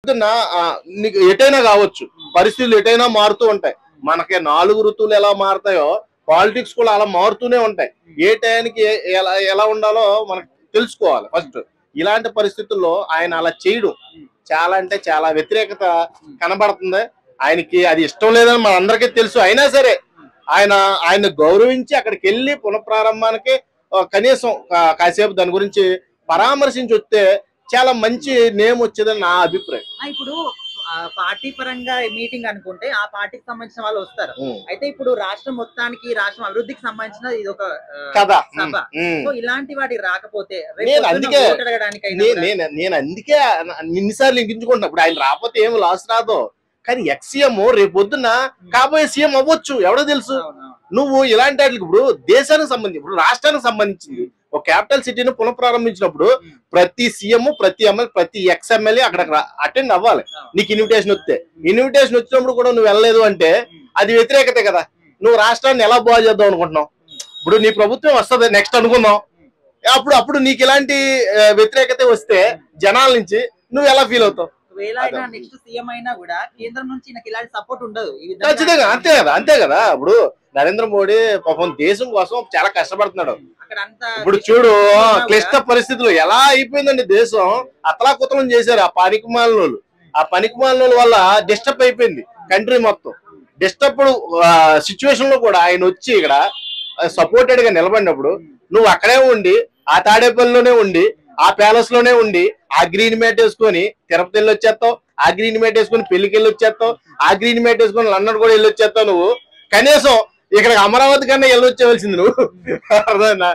నీకు ఎటైనా కావచ్చు, పరిస్థితులు ఎటైనా మారుతూ ఉంటాయి. మనకి 4 ఋతువులు ఎలా మారుతాయో పాలిటిక్స్ కూడా అలా మారుతూనే ఉంటాయి. ఏ టైంకి ఎలా ఎలా ఉండాలో మనకు తెలుసుకోవాలి ఫస్ట్. ఇలాంటి పరిస్థితుల్లో ఆయన అలా చేయడం చాలా అంటే చాలా వ్యతిరేకత కనబడుతుంది. ఆయనకి అది ఇష్టం లేదని మనందరికీ తెలుసు. అయినా సరే ఆయన గౌరవించి అక్కడికి వెళ్ళి పునఃప్రారంభానికి కనీసం కాసేపు దాని గురించి పరామర్శించి వస్తే చాలా మంచి నేమ్ వచ్చేదని నా అభిప్రాయం. ఇప్పుడు పార్టీ పరంగా మీటింగ్ అనుకుంటే ఆ పార్టీకి సంబంధించిన వాళ్ళు వస్తారు. అయితే ఇప్పుడు రాష్ట్రం మొత్తానికి, రాష్ట్రం అభివృద్ధికి సంబంధించిన ఇది ఒక సభ. సో ఇలాంటి వాటికి రాకపోతే నేను అందుకే ఇన్నిసార్లు ఇంకించుకుంటున్నా. ఇప్పుడు ఆయన రాకపోతే ఏం లాస్ రాదో, కానీ ఎక్స్సీఎం రేపు పొద్దున్న కాబోయే సీఎం అవ్వచ్చు, ఎవడో తెలుసు. నువ్వు ఇలాంటి వాటికి ఇప్పుడు దేశానికి సంబంధించి, ఇప్పుడు రాష్ట్రానికి సంబంధించింది ఒక క్యాపిటల్ సిటీని పునఃప్రారంభించినప్పుడు ప్రతి సీఎం, ప్రతి ఎమ్మెల్యే, ప్రతి ఎక్స్ఎమ్మెల్యే అక్కడ అటెండ్ అవ్వాలి. నీకు ఇన్విటేషన్ వస్తే, ఇన్విటేషన్ వచ్చినప్పుడు కూడా నువ్వు వెళ్ళలేదు అంటే అది వ్యతిరేకతే కదా. నువ్వు రాష్ట్రాన్ని ఎలా బాగు చేద్దాం అనుకుంటున్నావు? ఇప్పుడు నీ ప్రభుత్వం వస్తుంది నెక్స్ట్ అనుకుందాం, అప్పుడు నీకు ఇలాంటి వ్యతిరేకత వస్తే జనాల నుంచి నువ్వు ఎలా ఫీల్ అవుతావు? నెక్స్ట్ సీఎం అయినా కూడా కేంద్రం నుంచి నాకు ఇలాంటి సపోర్ట్ ఉండదు. ఖచ్చితంగా అంతే కదా. ఇప్పుడు నరేంద్ర మోడీ పాపం దేశం కోసం చాలా కష్టపడుతున్నాడు. ఇప్పుడు చూడు క్లిష్ట పరిస్థితులు ఎలా అయిపోయిందండి దేశం. అతలాకుతలం చేశారు ఆ పనికిమాలినోళ్ళు వల్ల డిస్టర్బ్ అయిపోయింది కంట్రీ మొత్తం. డిస్టర్బ్డ్ సిచ్యువేషన్ లో కూడా ఆయన వచ్చి ఇక్కడ సపోర్టెడ్ గా నిలబడినప్పుడు నువ్వు అక్కడే ఉండి, ఆ తాడేపల్లిలోనే ఉండి, ఆ ప్యాలెస్ లోనే ఉండి, ఆ గ్రీన్ మ్యాట్ వేసుకొని తిరుపతి వెళ్ళి వచ్చేస్తావు, ఆ గ్రీన్ మ్యాట్ వేసుకొని పెళ్లికి వెళ్ళి వచ్చేస్తావు, ఆ గ్రీన్ మ్యాట్ వేసుకొని లండన్ కూడా వెళ్ళి వచ్చేస్తావు. నువ్వు కనీసం ఇక్కడ అమరావతి కన్నా వెళ్ళి వచ్చేవలసింది నువ్వు. అర్థమైందా?